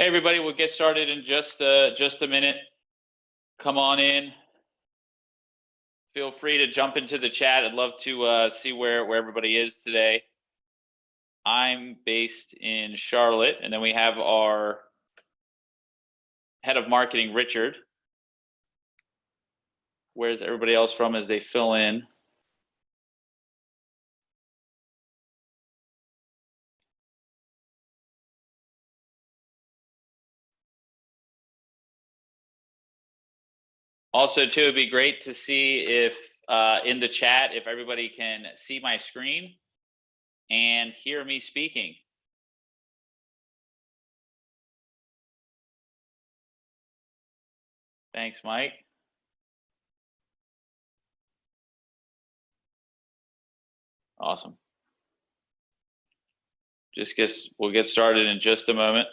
Hey everybody, we'll get started in just a minute. Come on in. Feel free to jump into the chat. I'd love to see where everybody is today. I'm based in Charlotte, and then we have our head of marketing, Richard. Where's everybody else from as they fill in? Also, too, it'd be great to see if in the chat, if everybody can see my screen and hear me speaking. Thanks, Mike. Awesome. We'll get started in just a moment.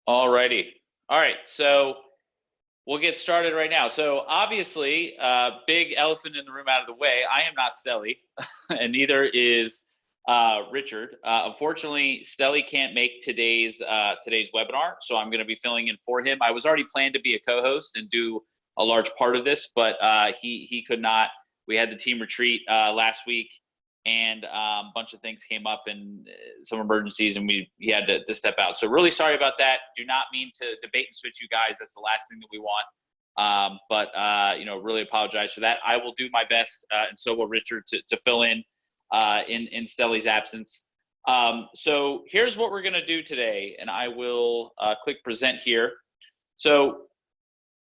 Alrighty. All right, so we'll get started right now. So obviously, big elephant in the room out of the way. I am not Stelly, and neither is Richard. Unfortunately, Stelly can't make today's webinar, so I'm going to be filling in for him. I was already planned to be a co-host and do a large part of this, but he could not. We had the team retreat last week, and a bunch of things came up and some emergencies, and he had to step out. So really sorry about that. Do not mean to debate and switch you guys. That's the last thing that we want. But really apologize for that. I will do my best, and so will Richard, to fill in Stelly's absence. So here's what we're going to do today, and I will click present here. So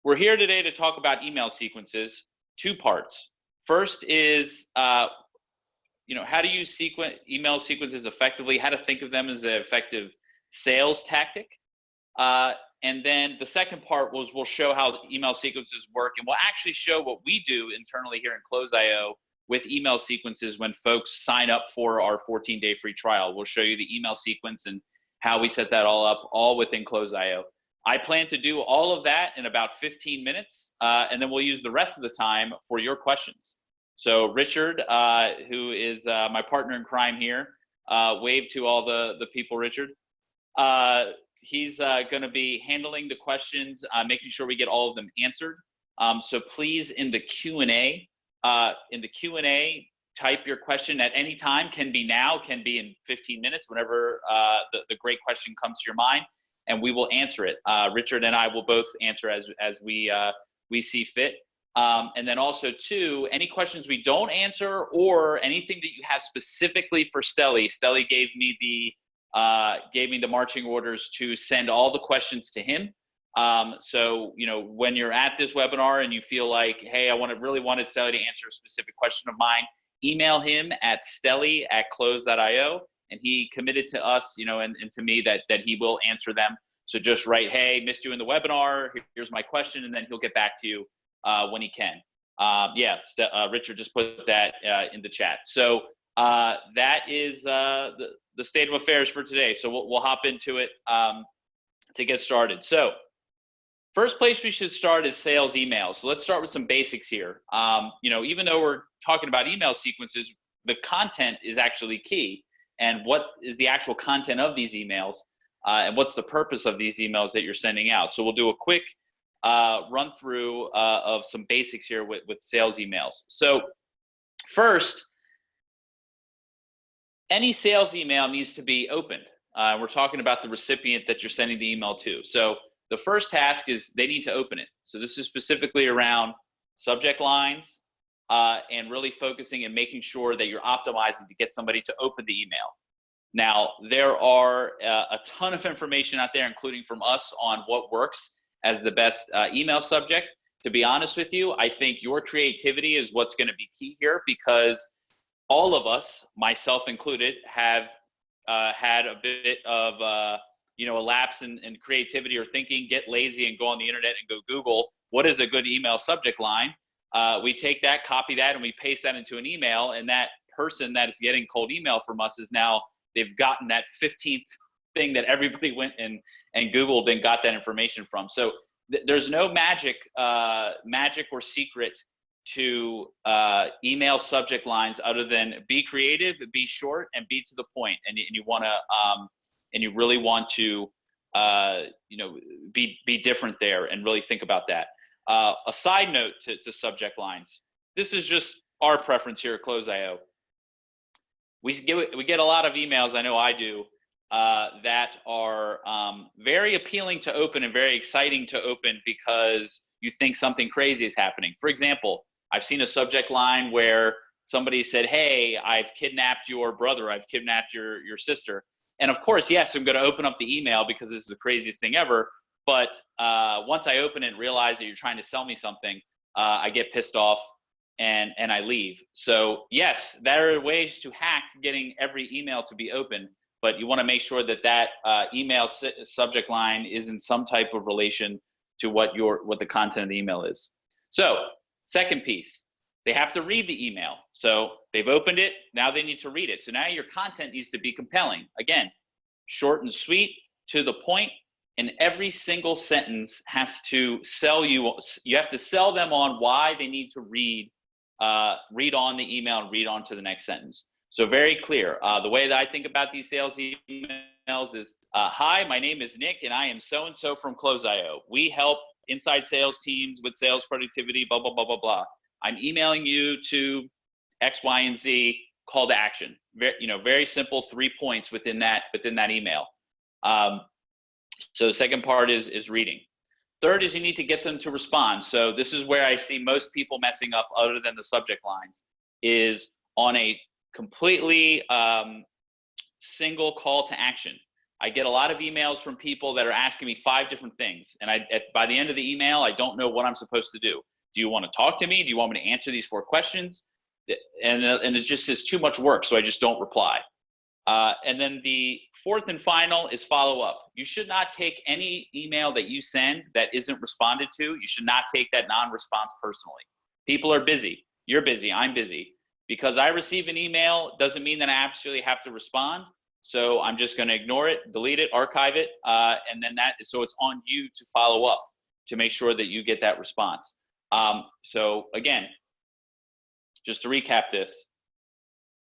we're here today to talk about email sequences, two parts. First is how do you email sequences effectively, how to think of them as an effective sales tactic. And then the second part we'll show how email sequences work, and we'll actually show what we do internally here in Close.io with email sequences when folks sign up for our 14-day free trial. We'll show you the email sequence and how we set that all up, all within Close.io. I plan to do all of that in about 15 minutes, and then we'll use the rest of the time for your questions. So Richard, who is my partner in crime here, wave to all the people, Richard. He's going to be handling the questions, making sure we get all of them answered. So please, in the Q&A, type your question at any time. Can be now, can be in 15 minutes, whenever the great question comes to your mind, and we will answer it. Richard and I will both answer as we see fit. And then also, too, any questions we don't answer or anything that you have specifically for Stelly. Stelly gave me the marching orders to send all the questions to him. So when you're at this webinar and you feel like, hey, I really wanted Stelly to answer a specific question of mine, email him at stelly@close.io, and he committed to us, and to me that he will answer them. So just write, hey, missed you in the webinar. Here's my question, and then he'll get back to you when he can. Richard just put that in the chat. So that is the state of affairs for today. So we'll hop into it to get started. So first place we should start is sales emails. So let's start with some basics here. Even though we're talking about email sequences, the content is actually key. And what is the actual content of these emails? And what's the purpose of these emails that you're sending out? So we'll do a quick run through of some basics here with sales emails. So first, any sales email needs to be opened. We're talking about the recipient that you're sending the email to. So the first task is they need to open it. So this is specifically around subject lines and really focusing and making sure that you're optimizing to get somebody to open the email. Now, there are a ton of information out there, including from us, on what works as the best email subject. To be honest with you, I think your creativity is what's going to be key here, because all of us, myself included, have had a bit of a lapse in creativity or thinking, get lazy and go on the internet and go Google what is a good email subject line. we take that, copy that, and we paste that into an email, and that person that is getting cold email from us is now, they've gotten that 15th thing that everybody went and Googled and got that information from. So there's no magic or secret to email subject lines other than be creative, be short, and be to the point. And you want to and you really want to be different there and really think about that. A side note to subject lines. This is just our preference here at Close.io. We get a lot of emails, I know I do, that are very appealing to open and very exciting to open because you think something crazy is happening. For example, I've seen a subject line where somebody said, hey, I've kidnapped your brother, I've kidnapped your sister. And of course, yes, I'm going to open up the email because this is the craziest thing ever. But once I open it and realize that you're trying to sell me something, I get pissed off and I leave. So yes, there are ways to hack getting every email to be open, but you want to make sure that that email subject line is in some type of relation to what the content of the email is. So second piece, they have to read the email. So they've opened it, now they need to read it. So now your content needs to be compelling. Again, short and sweet, to the point, and every single sentence has to sell you. You have to sell them on why they need to read on the email and read on to the next sentence. So very clear. The way that I think about these sales emails is, hi, my name is Nick and I am so-and-so from Close.io. We help inside sales teams with sales productivity, blah, blah, blah, blah, blah. I'm emailing you to X, Y, and Z, call to action. Very simple 3 points within that email. So the second part is reading. Third is you need to get them to respond. So this is where I see most people messing up other than the subject lines, is on a completely single call to action. I get a lot of emails from people that are asking me 5 different things. And by the end of the email, I don't know what I'm supposed to do. Do you want to talk to me? Do you want me to answer these 4 questions? And it just is too much work, so I just don't reply. And then the fourth and final is follow up. You should not take any email that you send that isn't responded to. You should not take that non-response personally. People are busy. You're busy. I'm busy. Because I receive an email doesn't mean that I absolutely have to respond. So I'm just going to ignore it, delete it, archive it, and then so it's on you to follow up to make sure that you get that response. So again, just to recap this,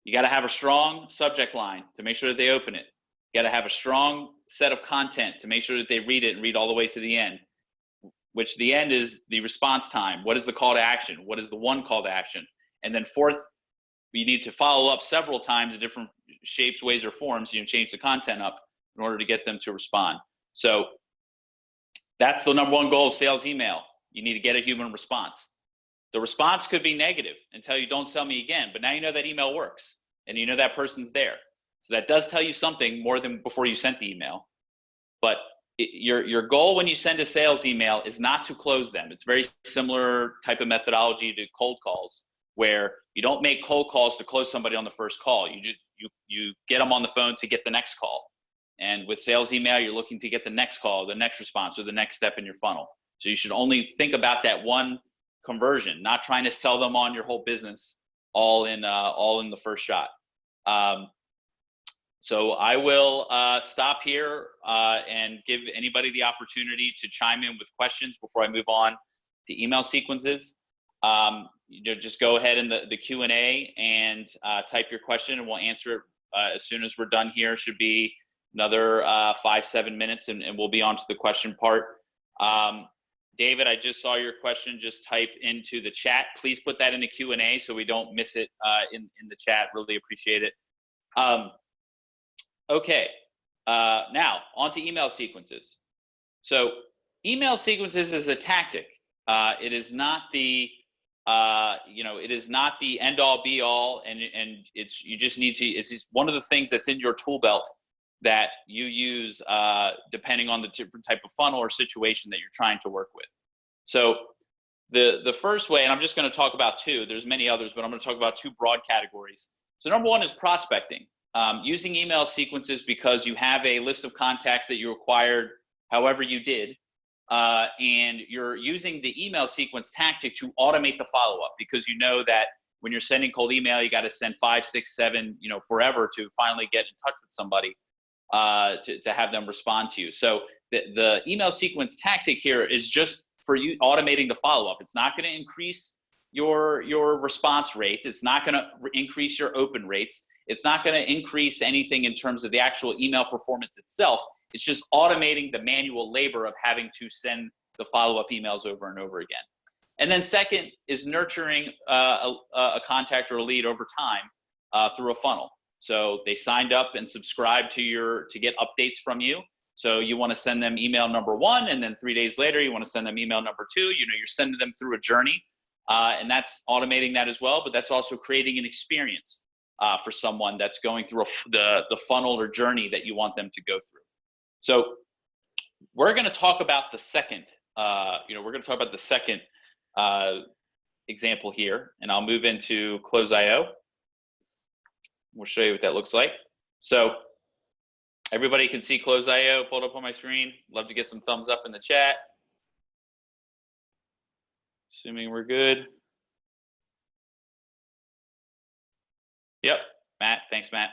you got to have a strong subject line to make sure that they open it. You got to have a strong set of content to make sure that they read it and read all the way to the end, which the end is the response time. What is the call to action? What is the one call to action? And then fourth, you need to follow up several times in different shapes, ways, or forms. Change the content up in order to get them to respond. So that's the number one goal of sales email. You need to get a human response. The response could be negative and tell you don't sell me again, but now you know that email works and you know that person's there. So that does tell you something more than before you sent the email. But your goal when you send a sales email is not to close them. It's very similar type of methodology to cold calls, where you don't make cold calls to close somebody on the first call. You get them on the phone to get the next call. And with sales email, you're looking to get the next call, the next response, or the next step in your funnel. So you should only think about that one conversion, not trying to sell them on your whole business all in the first shot. So I will stop here and give anybody the opportunity to chime in with questions before I move on to email sequences. Just go ahead in the Q&A and type your question, and we'll answer it as soon as we're done here. Should be another 5-7 minutes, and we'll be on to the question part. David, I just saw your question. Just type into the chat. Please put that in the Q&A so we don't miss it in the chat. Really appreciate it. Okay, now on to email sequences. So email sequences is a tactic. It is not the it is not the end all be all, and it's just one of the things that's in your tool belt that you use depending on the different type of funnel or situation that you're trying to work with. So the first way, and I'm just going to talk about 2, there's many others, but I'm going to talk about 2 broad categories. So number 1 is prospecting, using email sequences because you have a list of contacts that you acquired however you did, and you're using the email sequence tactic to automate the follow-up, because you know that when you're sending cold email, you got to send 5, 6, 7, forever to finally get in touch with somebody to have them respond to you. So the email sequence tactic here is just for you automating the follow-up. It's not going to increase your response rates. It's not going to increase your open rates. It's not going to increase anything in terms of the actual email performance itself. It's just automating the manual labor of having to send the follow-up emails over and over again. And then second is nurturing a contact or a lead over time through a funnel. So they signed up and subscribed to get updates from you. So you want to send them email number 1, and then 3 days later, you want to send them email number 2. You're sending them through a journey, and that's automating that as well. But that's also creating an experience for someone that's going through the funnel or journey that you want them to go through. So we're going to talk about the second. Example here, and I'll move into Close.io. We'll show you what that looks like. So everybody can see Close.io pulled up on my screen. Love to get some thumbs up in the chat. Assuming we're good. Yep, Matt. Thanks, Matt.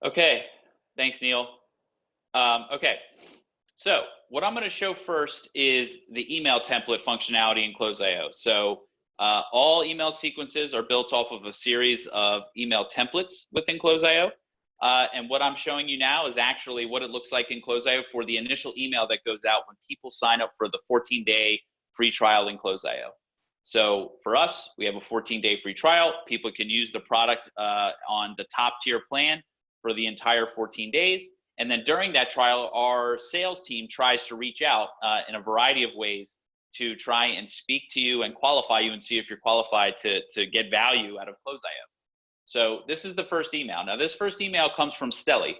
Okay, thanks, Neil. Okay, so what I'm going to show first is the email template functionality in Close.io. So all email sequences are built off of a series of email templates within Close.io. And what I'm showing you now is actually what it looks like in Close.io for the initial email that goes out when people sign up for the 14-day free trial in Close.io. So for us, we have a 14-day free trial. People can use the product on the top tier plan for the entire 14 days. And then during that trial, our sales team tries to reach out in a variety of ways to try and speak to you and qualify you and see if you're qualified to get value out of Close.io. So this is the first email. Now, this first email comes from Stelly,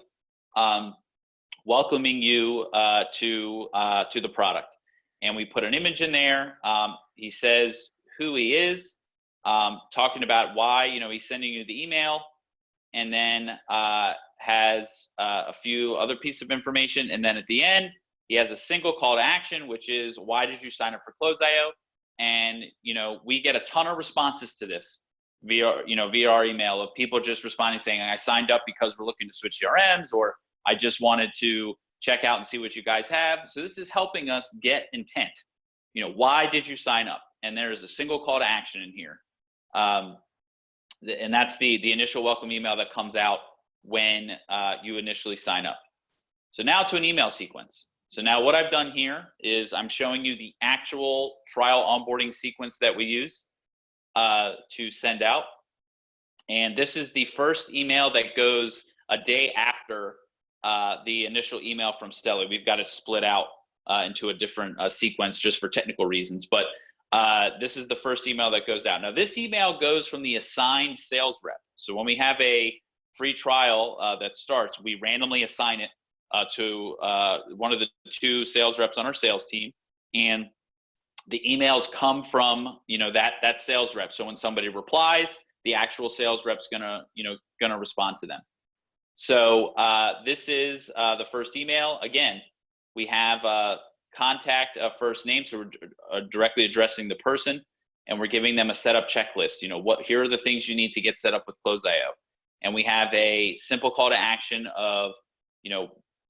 welcoming you to the product. And we put an image in there. He says who he is, talking about why he's sending you the email, and then has a few other pieces of information. And then at the end, he has a single call to action, which is, why did you sign up for Close.io? And, we get a ton of responses to this via our email of people just responding saying, I signed up because we're looking to switch CRMs, or I just wanted to check out and see what you guys have. So this is helping us get intent. Why did you sign up? And there is a single call to action in here. And that's the initial welcome email that comes out when you initially sign up. So now to an email sequence. So now what I've done here is I'm showing you the actual trial onboarding sequence that we use to send out. And this is the first email that goes a day after the initial email from Stelly. We've got it split out into a different sequence just for technical reasons. But this is the first email that goes out. Now, this email goes from the assigned sales rep. So when we have a free trial that starts, we randomly assign it to one of the 2 sales reps on our sales team, and the emails come from that sales rep. So when somebody replies, the actual sales rep's gonna respond to them. So this is the first email. Again, we have contact first name, so we're directly addressing the person, and we're giving them a setup checklist. Here are the things you need to get set up with Close.io. And we have a simple call to action of,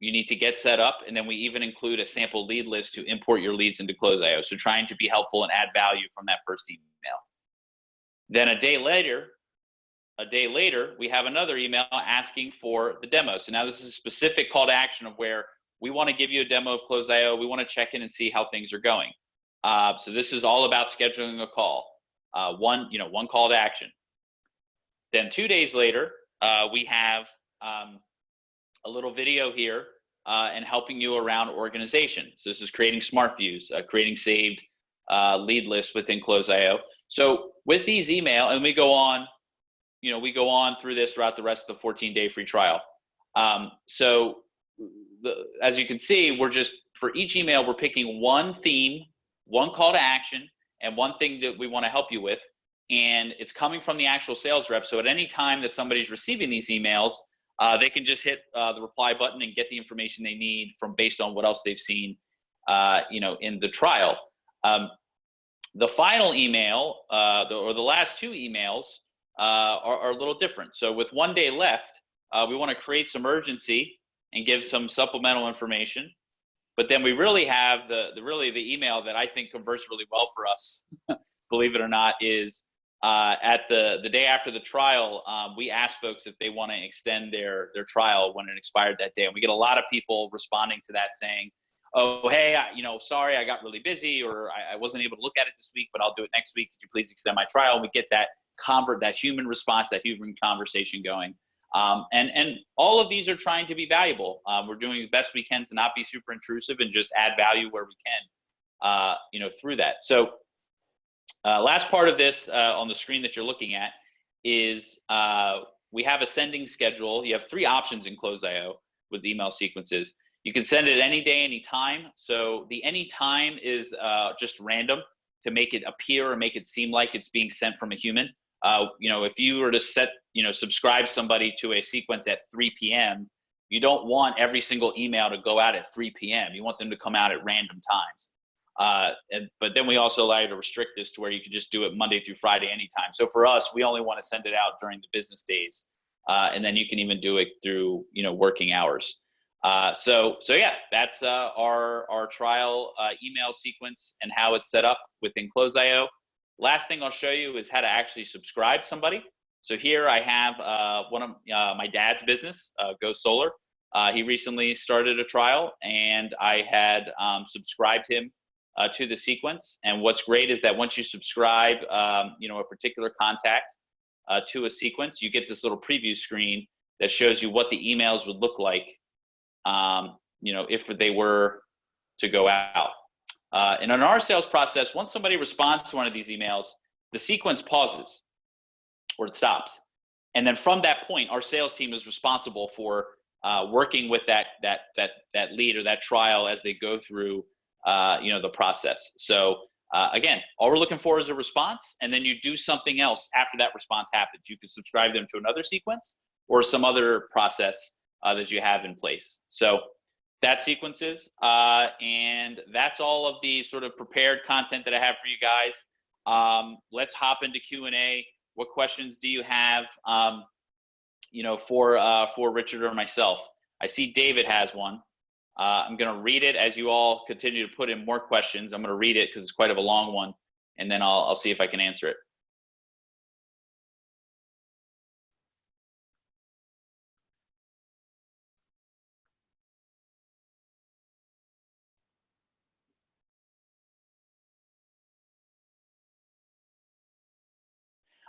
you need to get set up, and then we even include a sample lead list to import your leads into Close.io. So trying to be helpful and add value from that first email. Then a day later, we have another email asking for the demo. So now this is a specific call to action of where we want to give you a demo of Close.io. We want to check in and see how things are going. So this is all about scheduling a call. One call to action. Then 2 days later, we have a little video here and helping you around organization. So this is creating smart views, creating saved lead lists within Close.io. So with these email, and we go on through this throughout the rest of the 14-day free trial. As you can see, for each email, we're picking one theme, one call to action, and one thing that we want to help you with. And it's coming from the actual sales rep. So at any time that somebody's receiving these emails, they can just hit the reply button and get the information they need based on what else they've seen in the trial. The final email, or the last two emails, are a little different. So with 1 day left, we want to create some urgency and give some supplemental information. But then we really have the email that I think converts really well for us, believe it or not, is at the day after the trial. We ask folks if they want to extend their trial when it expired that day, and we get a lot of people responding to that saying, "Oh, hey, sorry, I got really busy, or I wasn't able to look at it this week, but I'll do it next week. Could you please extend my trial?" And we get that human response, that human conversation going. And all of these are trying to be valuable. We're doing the best we can to not be super intrusive and just add value where we can, through that. So last part of this on the screen that you're looking at is we have a sending schedule. You have 3 options in Close.io with email sequences. You can send it any day, any time. So the any time is just random to make it appear or make it seem like it's being sent from a human. If you were to subscribe somebody to a sequence at 3 p.m., you don't want every single email to go out at 3 p.m. You want them to come out at random times. But then we also allow you to restrict this to where you can just do it Monday through Friday anytime. So for us, we only want to send it out during the business days. And then you can even do it through, working hours. So yeah, that's our trial email sequence and how it's set up within Close.io. Last thing I'll show you is how to actually subscribe somebody. So here I have one of my dad's business, Go Solar. He recently started a trial, and I had subscribed him to the sequence. And what's great is that once you subscribe, a particular contact to a sequence, you get this little preview screen that shows you what the emails would look like, if they were to go out. And in our sales process, once somebody responds to one of these emails, the sequence pauses or it stops. And then from that point, our sales team is responsible for working with that lead or that trial as they go through, the process. So again, all we're looking for is a response, and then you do something else after that response happens. You can subscribe them to another sequence or some other process that you have in place. So that sequences, and that's all of the sort of prepared content that I have for you guys. Let's hop into Q&A. What questions do you have, for Richard or myself? I see David has one. I'm going to read it as you all continue to put in more questions. I'm going to read it because it's quite of a long one, and then I'll see if I can answer it.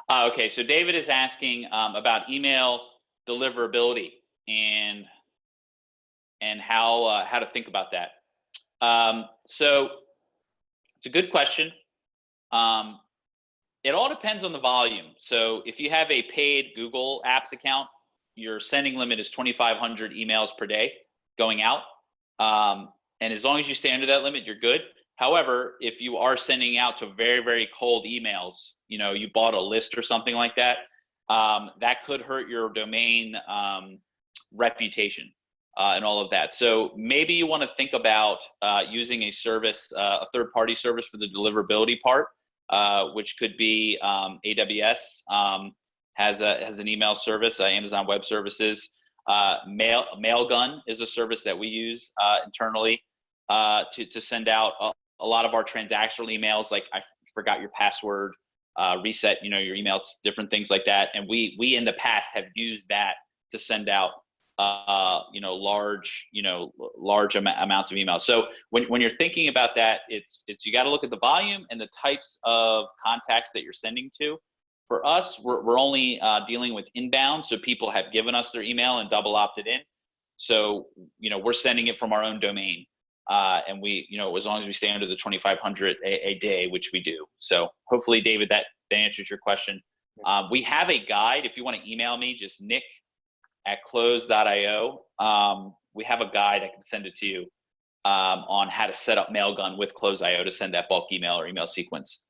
Okay, so David is asking about email deliverability and how to think about that. So it's a good question. It all depends on the volume. So if you have a paid Google Apps account, your sending limit is 2,500 emails per day going out. And as long as you stay under that limit, you're good. However, if you are sending out to very, very cold emails, you bought a list or something like that, that could hurt your domain reputation and all of that. So maybe you want to think about using a service, a third-party service for the deliverability part, which could be AWS has an email service, Amazon Web Services. Mailgun is a service that we use internally to send out a lot of our transactional emails, like I forgot your password, reset, your emails, different things like that. And we in the past have used that to send out, large amounts of emails. So when you're thinking about that, it's you got to look at the volume and the types of contacts that you're sending to. For us, we're only dealing with inbound, so people have given us their email and double opted in. So we're sending it from our own domain. And we, as long as we stay under the 2,500 a day, which we do. So hopefully, David, that answers your question. We have a guide. If you want to email me, just nick@close.io. We have a guide. I can send it to you on how to set up Mailgun with Close.io to send that bulk email or email sequence.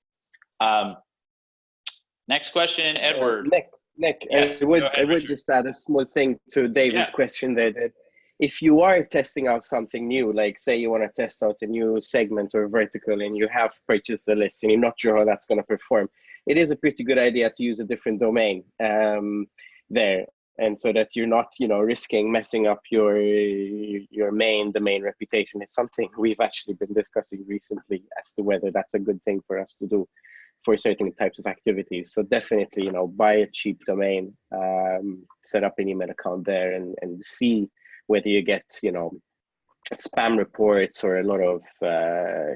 Next question, Edward. Nick, Yes, I would just add a small thing to David's question there. That if you are testing out something new, like say you want to test out a new segment or vertical and you have purchased the list and you're not sure how that's going to perform, it is a pretty good idea to use a different domain there. And so that you're not, risking messing up your domain reputation. It's something we've actually been discussing recently as to whether that's a good thing for us to do for certain types of activities. So definitely, buy a cheap domain, set up an email account there, and see whether you get, spam reports or a lot of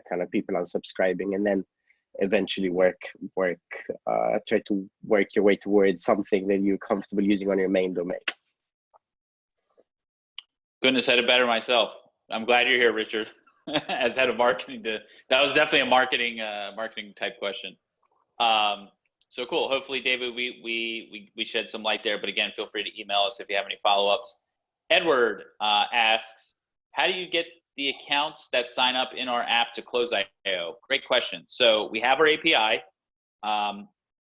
kind of people unsubscribing, and then eventually try to work your way towards something that you're comfortable using on your main domain. Couldn't have said it better myself. I'm glad you're here, Richard, as head of marketing. That was definitely a marketing type question. So cool. Hopefully, David, we shed some light there. But again, feel free to email us if you have any follow-ups. Edward asks, how do you get the accounts that sign up in our app to Close.io? Great question. So we have our API.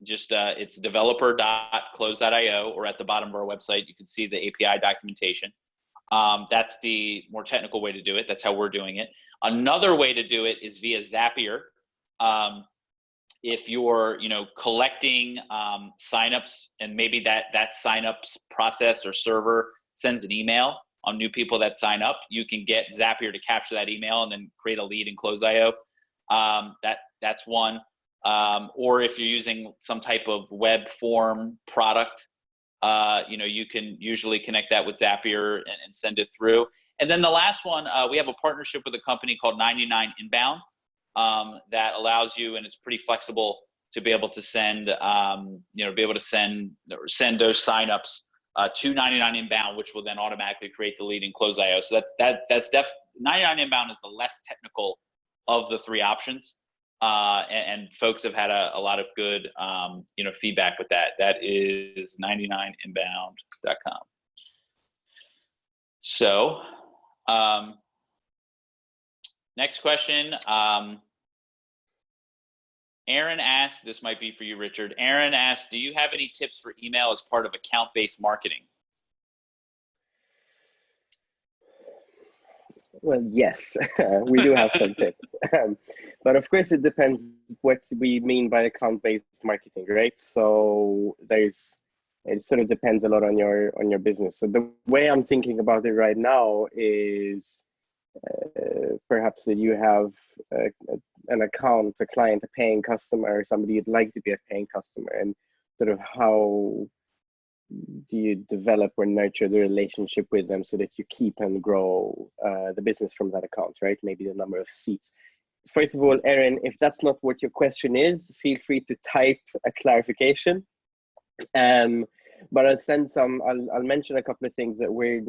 It's developer.close.io, or at the bottom of our website, you can see the API documentation. That's the more technical way to do it. That's how we're doing it. Another way to do it is via Zapier. If you're, collecting signups, and maybe that signups process or server sends an email on new people that sign up, you can get Zapier to capture that email and then create a lead in Close.io. That's one. Or if you're using some type of web form product, you can usually connect that with Zapier and send it through. And then the last one, we have a partnership with a company called 99 Inbound that allows you, and it's pretty flexible, to be able to send, send those signups to 99 Inbound, which will then automatically create the lead in Close.io. So that's 99 Inbound is the less technical of the three options. And folks have had a lot of good, feedback with that. That is 99inbound.com. So, next question. Aaron asked, this might be for you, Richard. Aaron asked, do you have any tips for email as part of account-based marketing? Well, yes, we do have some tips. But of course, it depends what we mean by account-based marketing, right? So it sort of depends a lot on your business. So the way I'm thinking about it right now is perhaps that you have an account, a client, a paying customer, or somebody you'd like to be a paying customer, and sort of how do you develop or nurture the relationship with them so that you keep and grow the business from that account, right? Maybe the number of seats. First of all, Aaron, if that's not what your question is, feel free to type a clarification. But I'll mention a couple of things that we're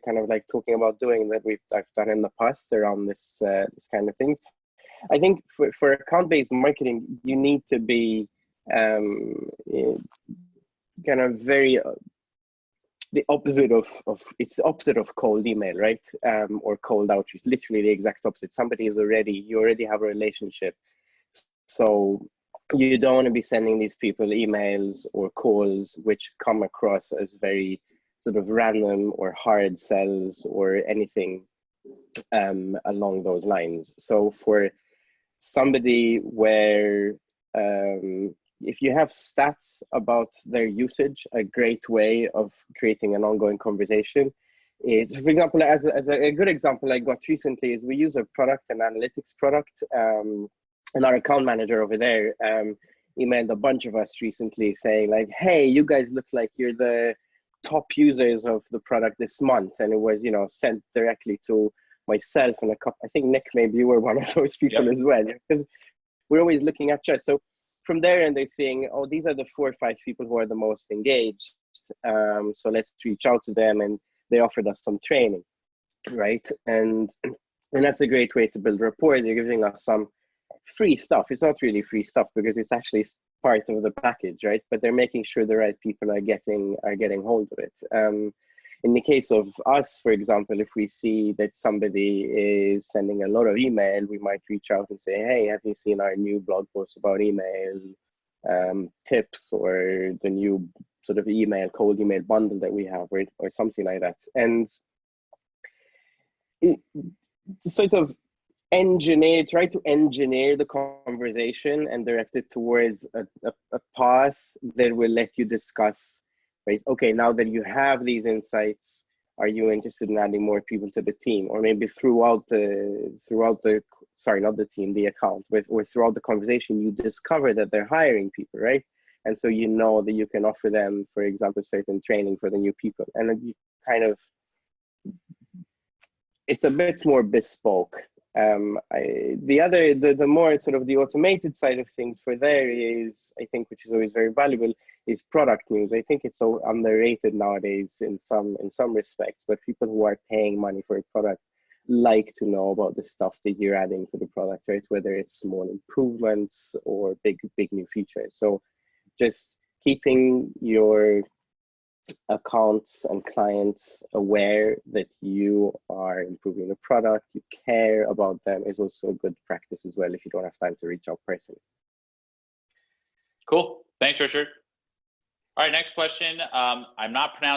kind of like talking about doing that I've done in the past around this kind of things. I think for account-based marketing, you need to be kind of very the opposite of it's the opposite of cold email, right? Or cold outreach, literally the exact opposite. You already have a relationship, so you don't want to be sending these people emails or calls which come across as very sort of random or hard sells or anything along those lines. So for somebody where if you have stats about their usage, a great way of creating an ongoing conversation is, for example, as a good example I got recently is we use a product, an analytics product, and our account manager over there emailed a bunch of us recently saying like, hey, you guys look like you're the top users of the product this month. And it was, sent directly to myself and a couple, I think Nick, maybe you were one of those people as well, because we're always looking at charts. So from there, and they're saying, oh, these are the 4 or 5 people who are the most engaged. So let's reach out to them. And they offered us some training, right? And that's a great way to build rapport. They're giving us some free stuff. It's not really free stuff because it's actually part of the package, right? But they're making sure the right people are getting hold of it. In the case of us, for example, if we see that somebody is sending a lot of email, we might reach out and say, hey, have you seen our new blog post about email tips, or the new sort of cold email bundle that we have, or something like that. And sort of try to engineer the conversation and direct it towards a path that will let you discuss, right? Okay, now that you have these insights, are you interested in adding more people to the team? Or maybe throughout the sorry, not the team, the account, or throughout the conversation, you discover that they're hiring people, right? And so you know that you can offer them, for example, certain training for the new people. And then you kind of, it's a bit more bespoke. The more sort of the automated side of things for there is, I think, which is always very valuable, is product news. I think it's so underrated nowadays in some respects, but people who are paying money for a product like to know about the stuff that you're adding to the product, right? Whether it's small improvements or big new features. So just keeping your accounts and clients aware that you are improving the product, you care about them, is also a good practice as well if you don't have time to reach out personally. Cool. Thanks, Richard. All right, next question. I'm probably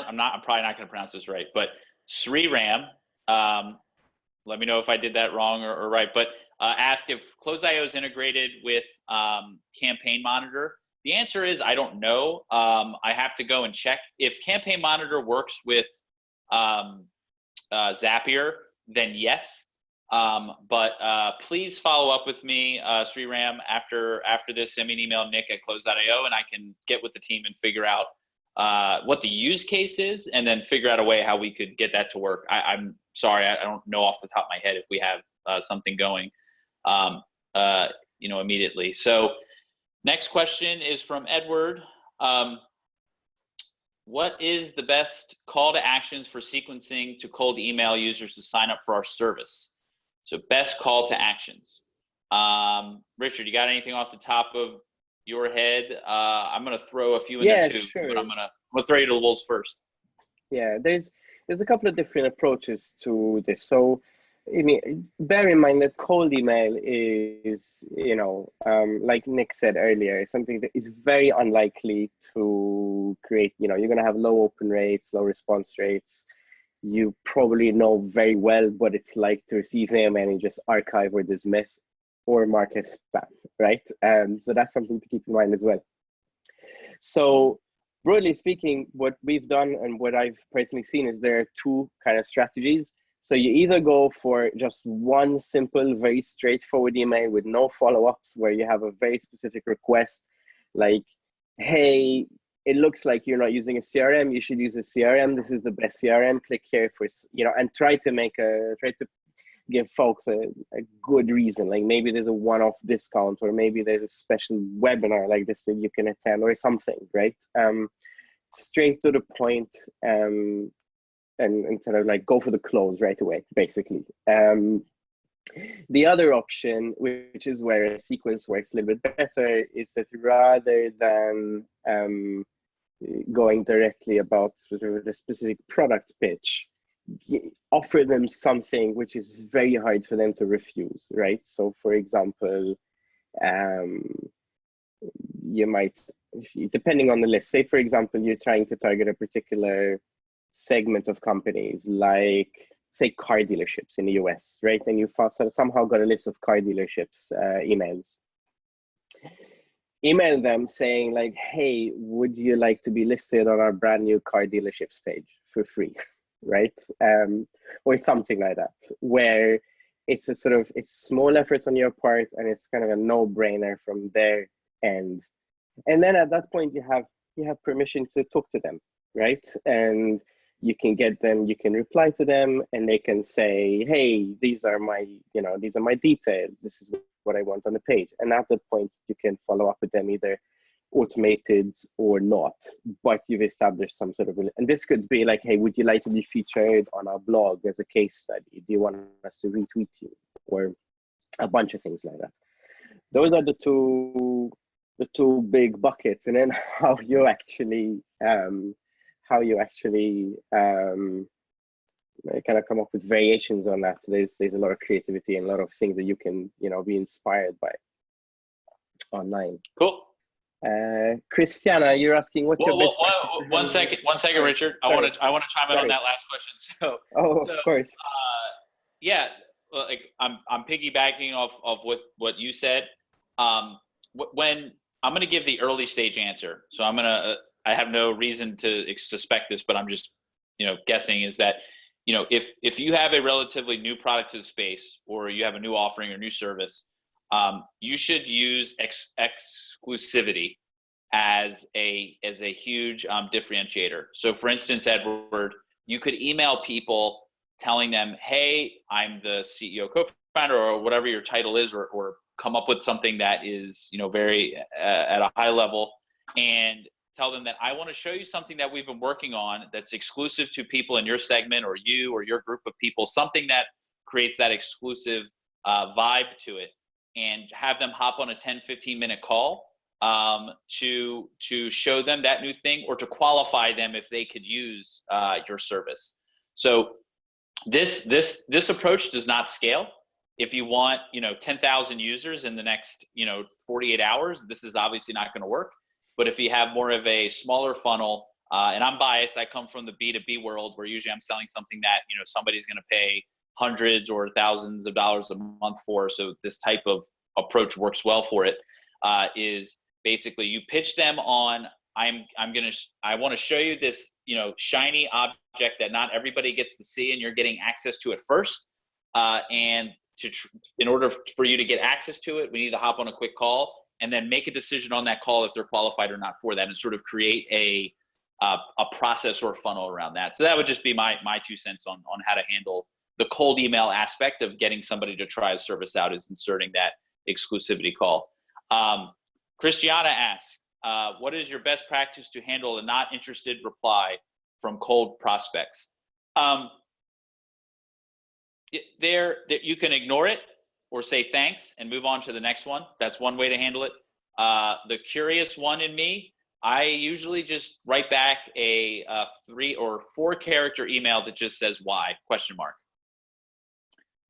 not going to pronounce this right, but Sriram, let me know if I did that wrong or right, but ask if Close.io is integrated with Campaign Monitor. The answer is I don't know. I have to go and check. If Campaign Monitor works with Zapier, then yes. But please follow up with me, Sriram, after this. Send me an email, nick@close.io, and I can get with the team and figure out what the use case is, and then figure out a way how we could get that to work. I'm sorry, I don't know off the top of my head if we have something going, immediately. So next question is from Edward. What is the best call to actions for sequencing to cold email users to sign up for our service? So best call to actions. Richard, you got anything off the top of your head? I'm going to throw a few in there too, sure. but I'm going to throw you to the wolves first. Yeah, there's a couple of different approaches to this. So, I mean, bear in mind that cold email is, like Nick said earlier, something that is very unlikely to create. You're going to have low open rates, low response rates. You probably know very well what it's like to receive an email and just archive or dismiss or mark as spam, right? So that's something to keep in mind as well. So broadly speaking, what we've done and what I've personally seen is there are two kind of strategies. So you either go for just one simple, very straightforward email with no follow-ups, where you have a very specific request, like, hey, it looks like you're not using a CRM. You should use a CRM. This is the best CRM. Click here for, and try to give folks a good reason. Like maybe there's a one-off discount, or maybe there's a special webinar like this that you can attend, or something, right? Straight to the point, and sort of like go for the close right away, basically. The other option, which is where a sequence works a little bit better, is that rather than going directly about sort of the specific product pitch, offer them something which is very hard for them to refuse, right? So for example, you might, depending on the list, say for example, you're trying to target a particular segment of companies, like say car dealerships in the US, right? And you somehow got a list of car dealerships emails. Email them saying like, hey, would you like to be listed on our brand new car dealerships page for free, right? Or something like that, where it's it's small efforts on your part, and it's kind of a no-brainer from their end. And then at that point, you have permission to talk to them, right? And you can reply to them, and they can say, hey, these are my details. This is what I want on the page. And at that point, you can follow up with them, either automated or not, but you've established some sort of, and this could be like, hey, would you like to be featured on our blog as a case study? Do you want us to retweet you? Or a bunch of things like that. Those are the two big buckets. And then how you actually kind of come up with variations on that. So there's a lot of creativity and a lot of things that you can be inspired by online. Cool. Christiana, you're asking what's your best one second, Richard. I want to chime in on that last question. Of course. Yeah, like I'm piggybacking off of what you said. When I'm going to give the early stage answer, so I have no reason to suspect this, but I'm just guessing, is that if you have a relatively new product to the space, or you have a new offering or new service, you should use exclusivity as a huge differentiator. So for instance, Edward, you could email people telling them, hey, I'm the CEO co-founder, or whatever your title is, or come up with something that is very at a high level, and tell them that I want to show you something that we've been working on that's exclusive to people in your segment, or you or your group of people, something that creates that exclusive vibe to it, and have them hop on a 10-15 minute call to show them that new thing, or to qualify them if they could use your service. So this approach does not scale. If you want 10,000 users in the next 48 hours, this is obviously not going to work. But if you have more of a smaller funnel, and I'm biased, I come from the B2B world, where usually I'm selling something that somebody's going to pay hundreds or thousands of dollars a month for. So this type of approach works well for it. Is basically you pitch them on, I want to show you this shiny object that not everybody gets to see, and you're getting access to it first. And in order for you to get access to it, we need to hop on a quick call, and then make a decision on that call if they're qualified or not for that, and sort of create a process or funnel around that. So that would just be my 2 cents on how to handle the cold email aspect of getting somebody to try a service out, is inserting that exclusivity call. Christiana asks, what is your best practice to handle a not interested reply from cold prospects? You can ignore it, or say thanks and move on to the next one. That's one way to handle it. The curious one in me, I usually just write back a 3 or 4 character email that just says why ?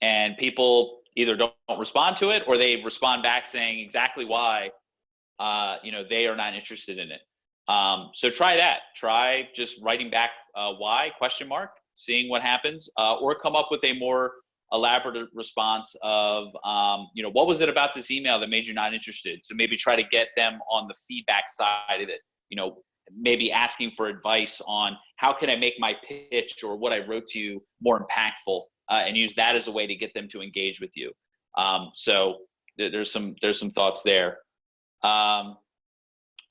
And people either don't respond to it, or they respond back saying exactly why they are not interested in it. So try that. Try just writing back why ? Seeing what happens, or come up with a more elaborate response of what was it about this email that made you not interested. So maybe try to get them on the feedback side of it, maybe asking for advice on how can I make my pitch or what I wrote to you more impactful, and use that as a way to get them to engage with you. So there's some thoughts there.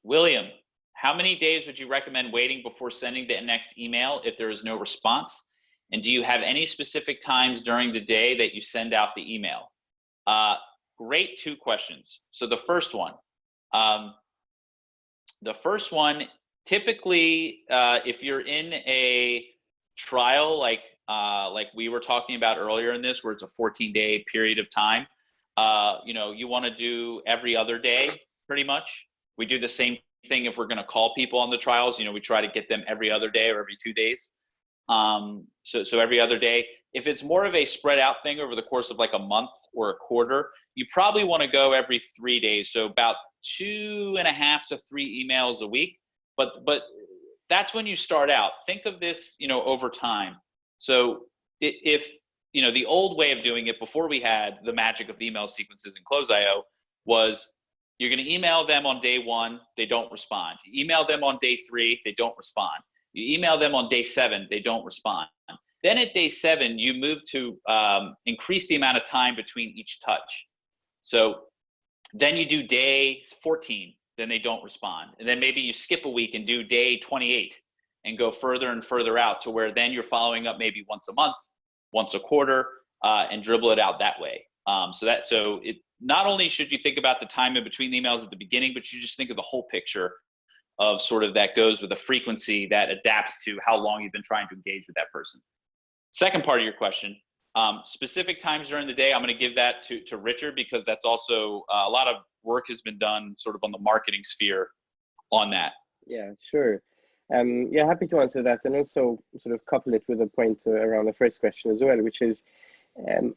William, how many days would you recommend waiting before sending the next email if there is no response? And do you have any specific times during the day that you send out the email? Great 2 questions. So the first one, typically, if you're in a trial like we were talking about earlier in this, where it's a 14-day period of time, you want to do every other day, pretty much. We do the same thing if we're going to call people on the trials. We try to get them every other day or every 2 days. So every other day. If it's more of a spread out thing over the course of like a month or a quarter, you probably want to go every 3 days. So about 2.5 to 3 emails a week. But that's when you start out. Think of this, over time. So if the old way of doing it before we had the magic of email sequences and Close.io was, you're going to email them on day 1, they don't respond. You email them on day 3, they don't respond. You email them on day 7, they don't respond. Then at day 7, you move to increase the amount of time between each touch. So then you do day 14, then they don't respond. And then maybe you skip a week and do day 28 and go further and further out, to where then you're following up maybe once a month, once a quarter, and dribble it out that way. So not only should you think about the time in between the emails at the beginning, but you just think of the whole picture of sort of that goes with a frequency that adapts to how long you've been trying to engage with that person. Second part of your question, specific times during the day, I'm going to give that to Richard, because that's also a lot of work has been done sort of on the marketing sphere on that. Yeah, sure. Yeah, happy to answer that, and also sort of couple it with a point around the first question as well, which is,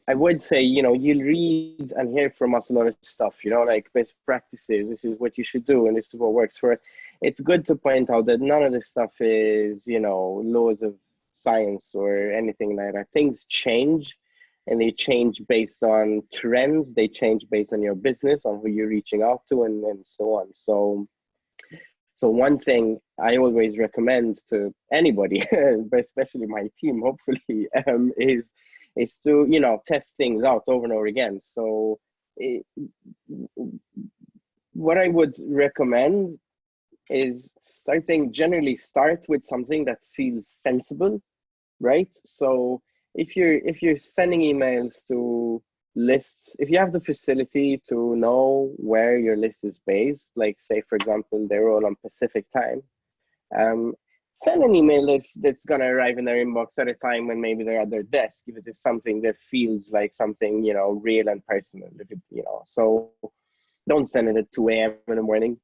I would say, you'll read and hear from us a lot of stuff, like best practices, this is what you should do, and this is what works for us. It's good to point out that none of this stuff is, laws of science or anything like that. Things change. and they change based on trends, they change based on your business, on who you're reaching out to, and so on. So one thing I always recommend to anybody, but especially my team, hopefully, is to, you know, test things out over and over again. So what I would recommend is generally start with something that feels sensible, right? So if you're sending emails to lists, if you have the facility to know where your list is based, like say for example they're all on Pacific time, send an email that's gonna arrive in their inbox at a time when maybe they're at their desk, if it is something that feels like something, you know, real and personal. If it, you know, so don't send it at 2 a.m. in the morning,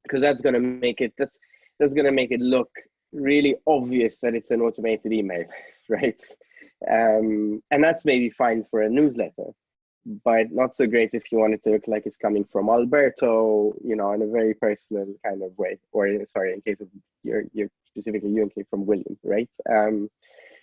because that's gonna make it look really obvious that it's an automated email, right? And that's maybe fine for a newsletter, but not so great if you want it to look like it's coming from Alberto, you know, in a very personal kind of way. Or sorry, in case of you're specifically you, in case from William, right?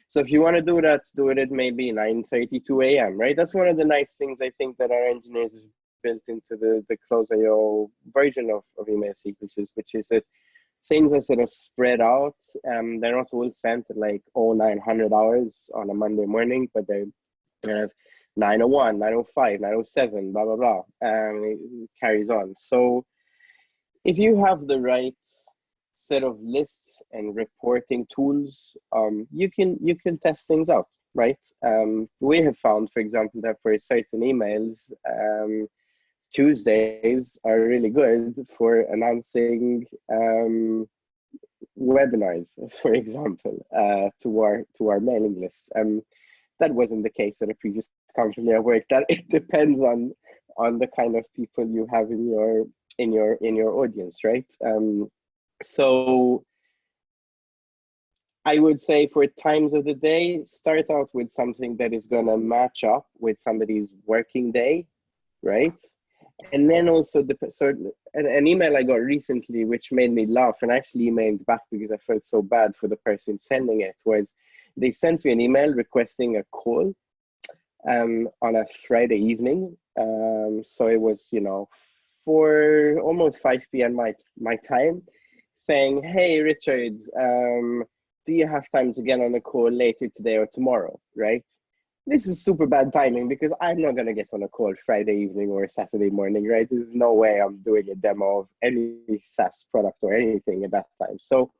So if you want to do that, do it at maybe 9:32 a.m., right? That's one of the nice things I think that our engineers have built into the Close.io version of email sequences, which is that things are sort of spread out. They're not all sent at like 0900 hours on a Monday morning, but they have 9:01, 9:05, 9:07, blah blah blah, and it carries on. So if you have the right set of lists and reporting tools, you can test things out, right? We have found, for example, that for certain emails, Tuesdays are really good for announcing webinars, for example, to our mailing list. That wasn't the case at a previous company I worked at. It depends on the kind of people you have in your audience, right? So I would say for times of the day, start out with something that is gonna match up with somebody's working day, right? And then also an email I got recently, which made me laugh, and I actually emailed back because I felt so bad for the person sending it, was they sent me an email requesting a call on a Friday evening. So it was, you know, for almost 5 p.m. my time, saying, "Hey Richard, do you have time to get on a call later today or tomorrow?" Right? This is super bad timing because I'm not gonna get on a call Friday evening or Saturday morning, right? There's no way I'm doing a demo of any SaaS product or anything at that time. So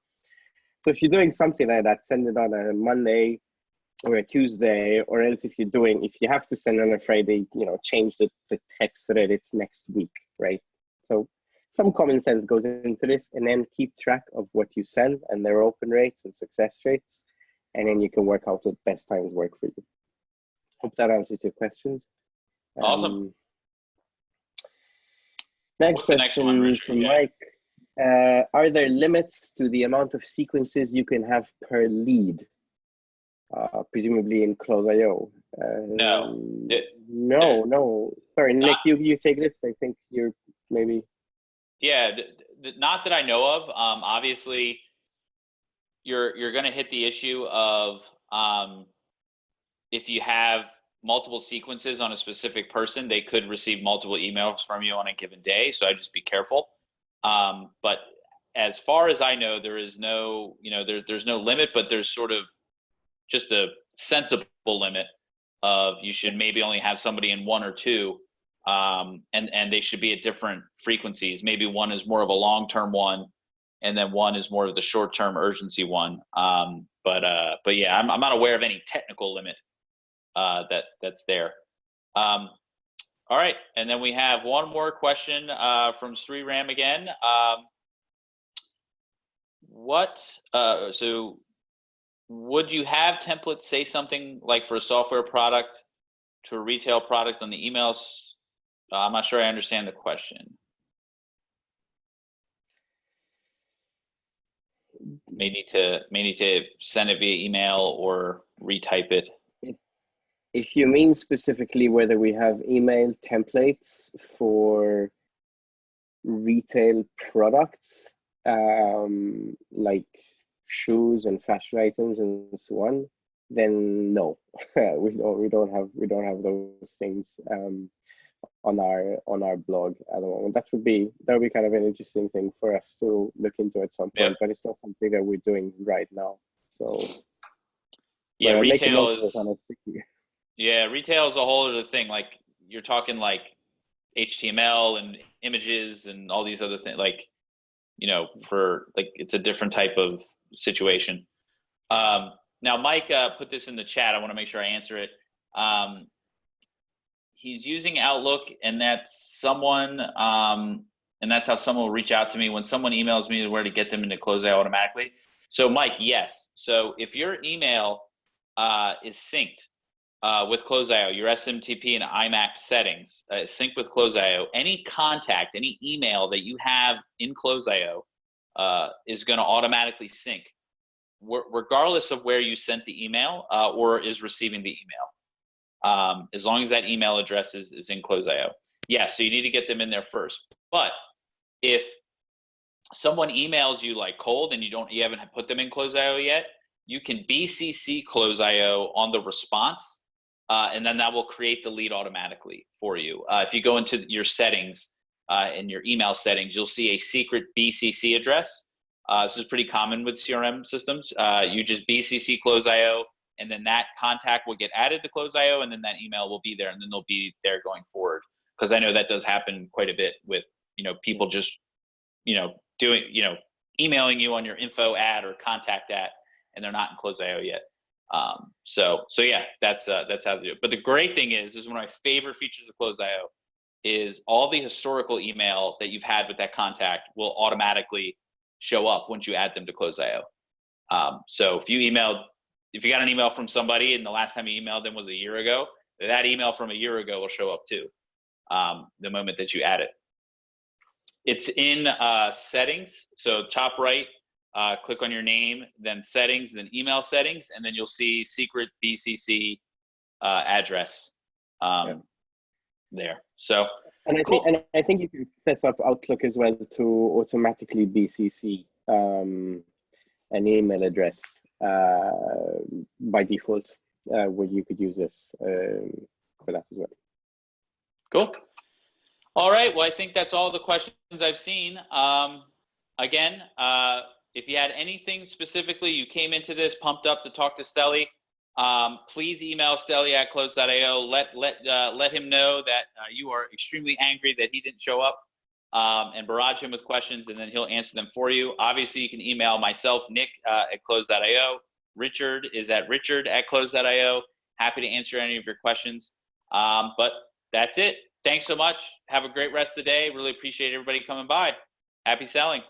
if you're doing something like that, send it on a Monday or a Tuesday, or else if you have to send on a Friday, you know, change the text so that it's next week, right? So some common sense goes into this, and then keep track of what you send and their open rates and success rates, and then you can work out what best times work for you. Hope that answers your questions. Awesome. Next question from Mike. Are there limits to the amount of sequences you can have per lead? Presumably in Close.io. No. Sorry, Nick, you take this. I think you're maybe. Yeah, not that I know of. Obviously, you're going to hit the issue of if you have multiple sequences on a specific person, they could receive multiple emails from you on a given day. So I just be careful. But as far as I know, there is no, there's no limit, but there's sort of just a sensible limit of you should maybe only have somebody in one or two, and they should be at different frequencies. Maybe one is more of a long-term one, and then one is more of the short-term urgency one. But yeah, I'm not aware of any technical limit that's there. All right, and then we have one more question from Sri Ram again. So would you have templates say something like for a software product to a retail product on the emails? I'm not sure I understand the question. May need to send it via email or retype it. If you mean specifically whether we have email templates for retail products, like shoes and fashion items and so on, then no, we don't have those things on our blog at the moment. That would be kind of an interesting thing for us to look into at some point, Yep. but it's not something that we're doing right now. So Yeah, retail is. honestly. Yeah, retail is a whole other thing. Like you're talking like HTML and images and all these other things. Like, you know, for like it's a different type of situation. Now, Mike put this in the chat. I want to make sure I answer it. He's using Outlook, and that's someone, and that's how someone will reach out to me when someone emails me where to get them into Closeo automatically. So, Mike, yes. So, if your email is synced with Closeo, your SMTP and IMAX settings sync with Closeo, any contact, any email that you have in Closeo is going to automatically sync, regardless of where you sent the email or is receiving the email. As long as that email address is in Closeo. Yeah, so you need to get them in there first. But if someone emails you like cold and you haven't put them in Closeo yet, you can BCC Closeo on the response, and then that will create the lead automatically for you. If you go into your settings, in your email settings, you'll see a secret BCC address. This is pretty common with CRM systems. You just BCC Closeo, and then that contact will get added to Closeo, and then that email will be there, and then they'll be there going forward. Because I know that does happen quite a bit with, you know, people just, you know, doing, you know, emailing you on your info ad or contact at, and they're not in Closeo yet. So yeah, that's how to do it. But the great thing is one of my favorite features of Closeo is all the historical email that you've had with that contact will automatically show up once you add them to Closeo. So if you got an email from somebody and the last time you emailed them was a year ago, that email from a year ago will show up too, the moment that you add it. It's in settings. So top right, click on your name, then settings, then email settings, and then you'll see secret BCC address there. So cool. I think you can set up Outlook as well to automatically BCC an email address by default, where you could use this for that as well. Cool. All right. Well, I think that's all the questions I've seen. Again, if you had anything specifically, you came into this pumped up to talk to Stelly, please email Stelly at close.io. Let him know that you are extremely angry that he didn't show up, and barrage him with questions, and then he'll answer them for you. Obviously, you can email myself, Nick, at close.io. Richard is at richard@close.io. Happy to answer any of your questions. But that's it. Thanks so much. Have a great rest of the day. Really appreciate everybody coming by. Happy selling.